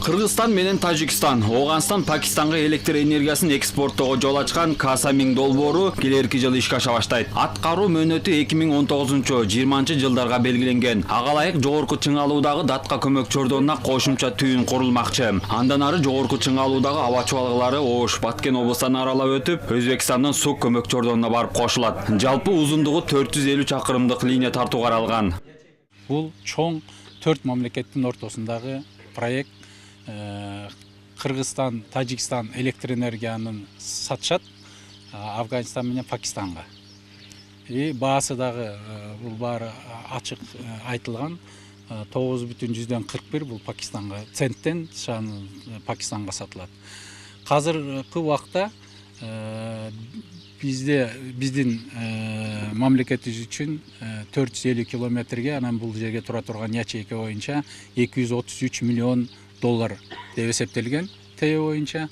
Кыргызстан менен Тажикстан, Оганстан Пакистанга электр энергиясын экспорттоого жол ачкан Касамин долбоору келерки жылы ишке аша баштайт. Аткаруу мөөнөтү 2019-20 жылдарга белгиленген. Ага ылайык жогорку чыңалуудагы датка көмөк чордонуна кошумча түйүн курулмакчы. Андан ары жогорку чыңалуудагы аба чубалгылары Ош, Баткен облустарын аралап өтүп, Өзбекстандын Сук көмөк чордонуна барып кошулат. Жалпы узундугу 450 чакырымдык линия тартуу каралган. Бул чоң 4 мамлекеттин ортосундагы проект. Кыргызстан, Тажикстан электр энергиянын сатышат Афганистан менен Пакистанга. Баасы дагы бул баары ачык айтылган. 9,41 бул Пакистанга центтен шаны Пакистанга сатылат. Азыркы убакта биздин мамлекетибиз үчүн 450 километрге, анан бул жерге тура турган ячейка боюнча 233 миллион доллар деп эсептелген ТЭ боюнча.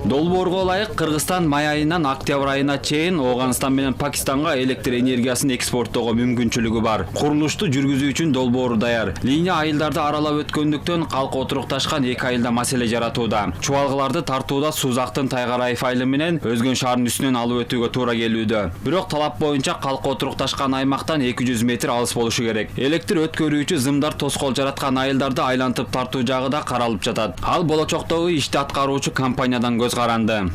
Долбоорго ылайык Кыргызстан май айынан октябрь айына чейин Оганстан менен Пакистанга электр энергиясын экспорттоого мүмкүнчүлүгү бар. Курулушту жүргүзүү үчүн долбоору даяр. Линия айылдарды аралап өткөндүктөн калк отурукташкан 2 айылда маселе жаратууда. Чубалгыларды тартууда Сузактын Тайгарайыв айылы менен Өзгөн шаарынын үстүнөн алып өтүүгө туура келүүдө. Бирок талап боюнча калк отурукташкан аймактан 200 метр алыс болушу керек. Электр өткөрүүчү зымдар тоскоол жараткан айылдарды айлантып тартуу жагы да каралып жатат. Ал болочоктогу ишти аткаруучу компаниядан көз каранды.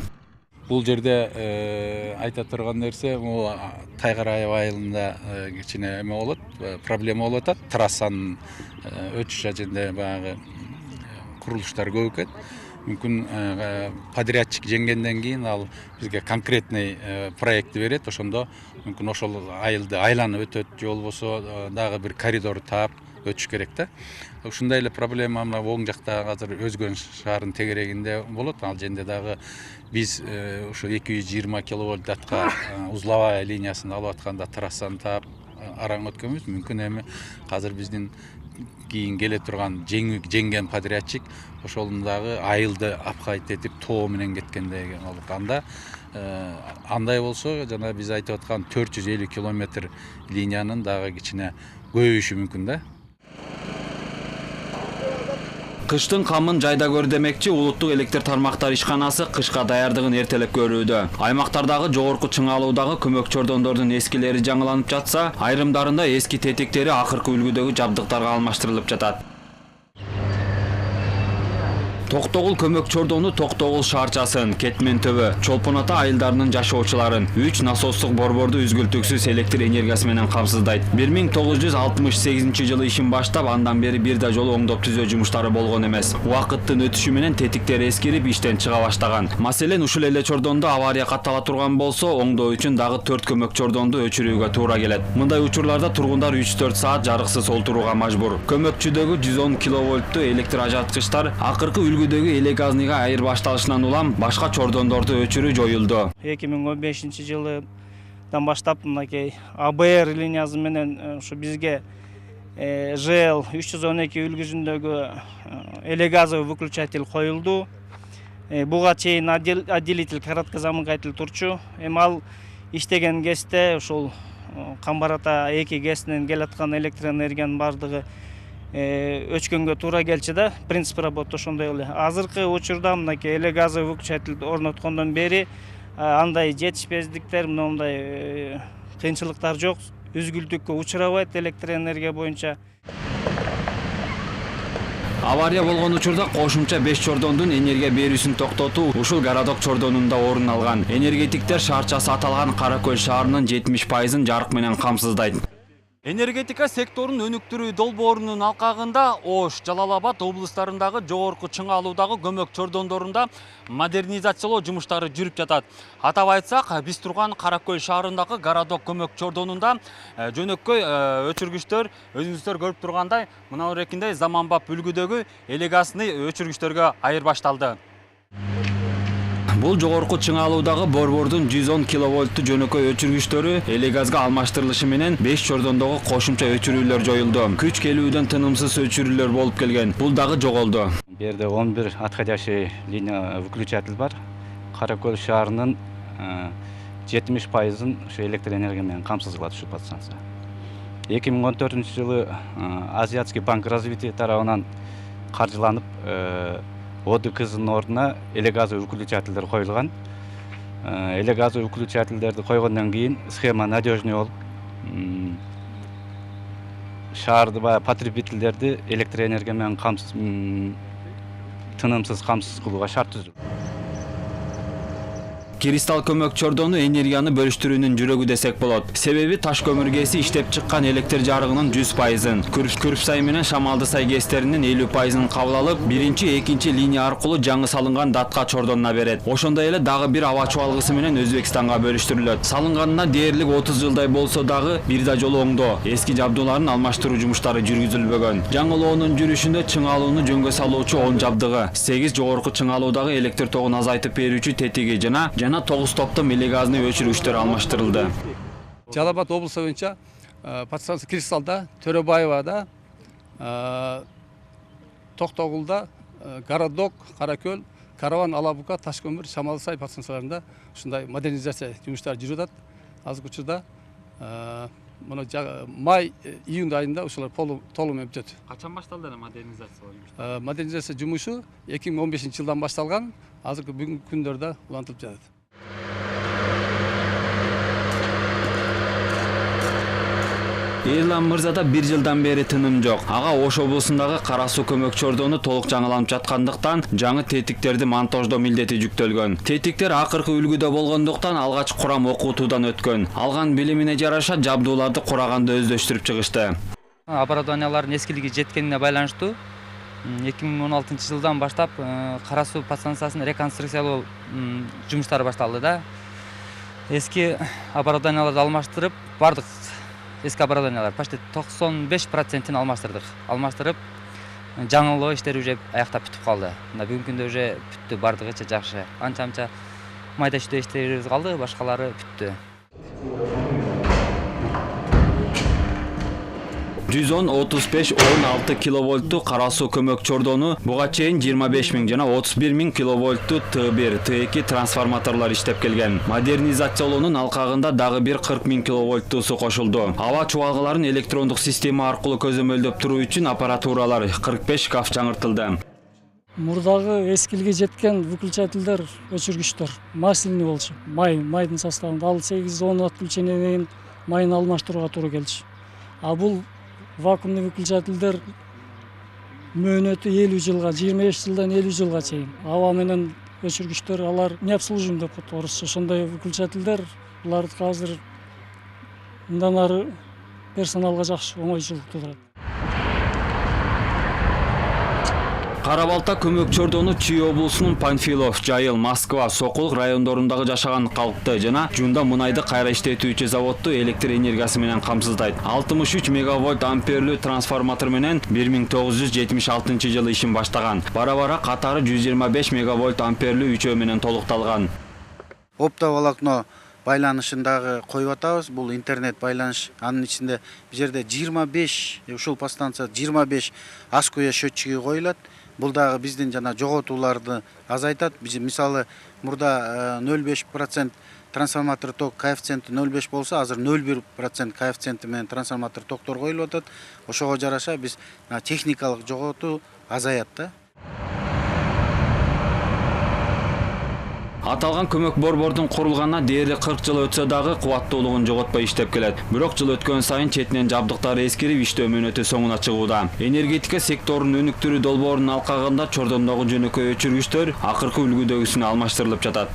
Бул жерде айта турган нерсе, бул Тайгарайыв айылында кичине эме болот, проблема болуп атат. Трассанын өтүш жагында баягы курулуштар көп экен. Мүмкүн подрядчик жеңгенден кийин ал бизге конкретный проектти берет, ошондо мүмкүн ошол айылды айланып өтөт, же болбосо дагы бир коридор таап өтүш керек да. Ушундай эле проблема мына оң жакта азыр Өзгөн шаарынын тегерегинде болот. Ал жерде дагы биз ушу 220 киловольт датка узловая линиясын алып атканда трассаны таап араң өткөнбүз. Мүмкүн эми азыр биздин кийин келе турган жеңген подрядчик ошолун дагы айылды апкайт этип тоо менен кеткендей болуп. Андай болсо, жана биз айтып аткан 450 километр линиянын дагы кичине көбөйүшү мүмкүн да. Кыштын камын жайда көр демекчи улуттук электр тармактар ишканасы кышка даярдыгын эртелеп көрүүдө. Аймактардагы жогорку чыңалуудагы көмөк чордондордун эскилери жаңыланып жатса, айрымдарында эски тетиктери акыркы үлгүдөгү жабдыктарга алмаштырылып жатат. Токтогул көмөк чордону Токтогул шаарчасын, Кетмен төбө, Чолпон ата айылдарынын жашоочуларын 3 насостук борборду үзгүлтүксүз электр энергиясы менен камсыздайт. 1968 жылы ишин баштап, андан бери бир да жолу оңдоп түзөө жумуштары болгон эмес. Убакыттын өтүшү менен тетиктери эскирип, иштен чыга баштаган. Маселен, ушул эле чордондо авария каттала турган болсо, оңдоо үчүн дагы 4 көмөк чордонду өчүрүүгө туура келет. Мындай учурларда тургундар 3-4 саат жарыксыз олтурууга мажбур. Көмөкчүдөгү 110 киловольттуу электр ажыраткычтар акыркы үлгүдөгү эле газныйга айыр башталышынан улам башка чордондорду өчүрүү жоюлду. 2015 жылдан баштап мынакей АБР линиясы менен ушу бизге ЖЛ 312 үлгүсүндөгү элегазовый выключатель коюлду. Буга чейин отделитель короткозамыкатель турчу. Эми ал иштеген кезде ушул Камбарата 2 ГЭСинен келаткан электр энергиянын бардыгы өчкөнгө туура келчү да. Принцип работы ошондой эле. Азыркы учурда мынакей элегазовый выключатель орноткондон бери андай жетишпездиктер, мындай кыйынчылыктар жок. Үзгүлтүккө учурабайт электр энергия боюнча. Авария болгон учурда кошумча 5 чордондун энергия берүүсүн токтотуу ушул городок чордонунда орун алган. Энергетиктер шаарчасы аталган Каракөл шаарынын 70% жарык менен камсыздайт. Энергетика секторун өнүктүрүү долбоорунун алкагында Ош, Жалал-Абад облустарындагы жогорку чыңалуудагы көмөк чордондорунда модернизациялоо жумуштары жүрүп жатат. Атап айтсак, биз турган Каракөл шаарындагы городок көмөк чордонунда жөнөкөй өчүргүчтөр, өзүңүздөр көрүп тургандай, мына рекиндей заманбап үлгүдөгү элегасный өчүргүчтөргө айырбашталды. Бул жогорку чыңалуудагы борбордун 110 киловольттуу жөнөкөй өчүргүчтөрү элегазга алмаштырылышы менен 5 чордондогу кошумча өчүрүүлөр жоюлду. Күч келүүдөн тынымсыз өчүрүүлөр болуп келген. Бул дагы жоголду. Бу жерде 11 отходящий линия выключатель бар. Каракөл шаарынын 70%-ын ушу электр энергия менен камсыз кылат ушу подстанция. 2014 жылы Азиатский банк развития тарабынан каржыланып, ОДК-нын ордуна элегазовый выключательдер коюлган. Элегазовый выключательдерди койгондон кийин схема надежный болуп, шаарды потребительдерди электроэнергия менен тынымсыз камсыз кылууга шарт түзүлдү. Кристалл көмөкчөрдөнү энергияны бөлүштүрүүнүн жүрөгү десек болот. Себеби таш көмүргеси иштеп чыккан электр жарыгынын 100%-ын, Күрүпсай менен Шамалдысай ГЭСтеринин 50%-ын кабыл алып, биринчи, экинчи линия аркылуу жаңы салынган Датка чордонуна берет. Ошондой эле дагы бир аба чубалгысы менен Өзбекстанга бөлүштүрүлөт. Салынганына дээрлик 30 жылдай болсо дагы бир да жолу оңдоо, эски жабдууларын алмаштыруу жумуштары жүргүзүлбөгөн. Жаңылоонун жүрүшүндө чыңалууну жөнгө салуучу он жабдыгы, 8 жогорку чыңалуудагы электр тогун азайтып берүүчү тетиги жана 9 топтом элегазный өчүргүчтөр алмаштырылды. Жалал Абад облысы боюнча подстанция Кристаллда, Төрөбаевада, Токтогулда, Городок, Каракөл, Караван, Алабука, Ташкөмүр, Шамалдысай подстанцияларында ушундай модернизация жумуштары жүрүп атат. Азыркы учурда май, июнь айында ушулар толук менен бүтөт. Качан башталды модернизация? Модернизация жумушу 2015 жылдан башталган, азыркы бүгүнкү күндөрдө улантылып жатат. Эрлан мырзада бир жылдан бери тыным жок. Ага Ош облусундагы Кара суу көмөк чордону толук жаңыланып жаткандыктан жаңы тетиктерди монтаждоо милдети жүктөлгөн. Тетиктер акыркы үлгүдө болгондуктан алгач курам окутуудан өткөн. Алган билимине жараша жабдууларды кураганда өздөштүрүп чыгышты. Оборудованиялардын эскилиги жеткенине байланыштуу 2016 жылдан баштап Кара суу подстанциясын реконструкциялоо жумуштары башталды да. Эски оборудованияларды алмаштырып, бардык эски оборудованиялар почти 95%-ин алмаштырып, жаңылоо иштери уже аяктап бүтүп калды. Мына бүгүнкү күндө уже бүттү, бардыгыча жакшы. Анча майда чүйдө иштерибиз калды, башкалары бүттү. 110-35-16 киловольтту Кара суу көмөк чордону буга чейин 25 000 жана 31 000 киловольтту Т1, Т2 трансформаторлор иштеп келген. Модернизациялоонун алкагында дагы бир 40 000 киловольттусу кошулду. Аба чубалгыларын электрондук система аркылуу көзөмөлдөп туруу үчүн аппаратуралар 45 шкаф жаңыртылды. Мурдагы эскилиги жеткен выключательдер, өчүргүчтөр масляный болчу. Майдын составында ал 8-10 отключениеден кийин майын алмаштырууга туура келчү. А бул вакуумный выключательдер мөөнөтү 50 жылга, 25 жылдан 50 жылга чейин. Аба менен өчүргүчтөр алар необслуживаемый деп коет орусча. Ошондой выключательдер буларды азыр мындан ары персоналга жакшы оңойчулук туудурат. Кара балта көмөк чордону Чүй облусунун Панфилов, Жайыл, Москва, Сокулук райондорундагы жашаган калкты жана Жунда мунайды кайра иштетүүчү заводду электр энергиясы менен камсыздайт. 63 мегавольт амперлүү трансформатор менен 1976 жылы ишин баштаган. Бара-бара катары 125 мегавольт амперлүү үчөө менен толукталган. Оптоволокно байланышындагы коюп атабыз. Бул интернет байланыш. Анын ичинде бул жерде 25, ушул подстанция 25 аскоя счетчиги коюлат. Бул дагы биздин жана жоготууларды азайтат. Мисалы мурда 0,5% трансформатор ток коэффициенти 0,5 болсо, азыр 0,1% коэффициенти менен трансформатор токтор коюлуп атат. Ошого жараша биз техникалык жоготуу азаят да. Аталган көмөк борбордун курулганына дээрлик 40 жыл өтсө дагы кубаттуулугун жоготпой иштеп келет. Бирок жыл өткөн сайын четинен жабдыктары эскирип, иштөө мөөнөтү соңуна чыгууда. Энергетика секторунун өнүктүрүү долбоорунун алкагында чордондогу жөнөкөй өчүргүчтөр акыркы үлгүдөгүсүнө алмаштырылып жатат.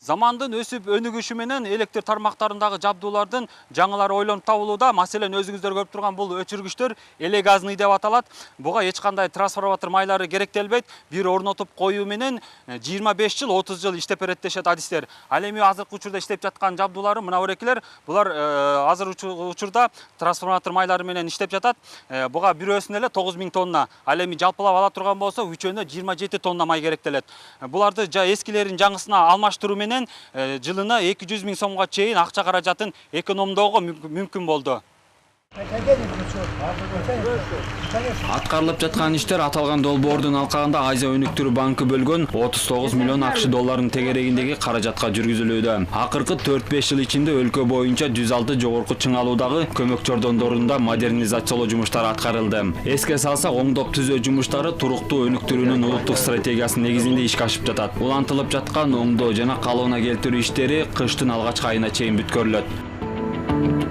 Замандын өсүп өнүгүшү менен электр тармактарындагы жабдуулардын жаңылары ойлонуп табылууда. Маселен, өзүңүздөр көрүп турган бул өчүргүчтөр элегазный деп аталат. Буга эч кандай трансформатор майлары керектелбейт. Бир орнотуп коюу менен 25 жыл, 30 жыл иштеп берет дешет адистер. Ал эми азыркы учурда иштеп жаткан жабдуулары мына берекилер. Булар азыр учурда трансформатор майлары менен иштеп жатат. Буга бирөөсүнө эле 9000 тонна. Ал эми жалпылап ала турган болсо, үчөөнө 27 тонна май керектелет. Буларды эскилерин жаңысына алмаштыруу менен жылына 200 000 сомго чейин акча каражатын экономдоого мүмкүн болду. Аткарылып жаткан иштер аталган долбоордун алкагында Азия өнүктүрүү банкы бөлгөн 39 миллион акш долларынын тегерегиндеги каражатка жүргүзүлүүдө. Акыркы 4-5 жыл ичинде өлкө боюнча 106 жогорку чыңалуудагы көмөк чордондорунда модернизациялоо жумуштары аткарылды. Эске салсак, оңдоп түзөө жумуштары туруктуу өнүктүрүүнүн улуттук стратегиясынын негизинде ишке ашып жатат. Улантылып жаткан оңдоо жана калыбына келтирүү иштери кыштын алгачкы айына чейин бүткөрүлөт.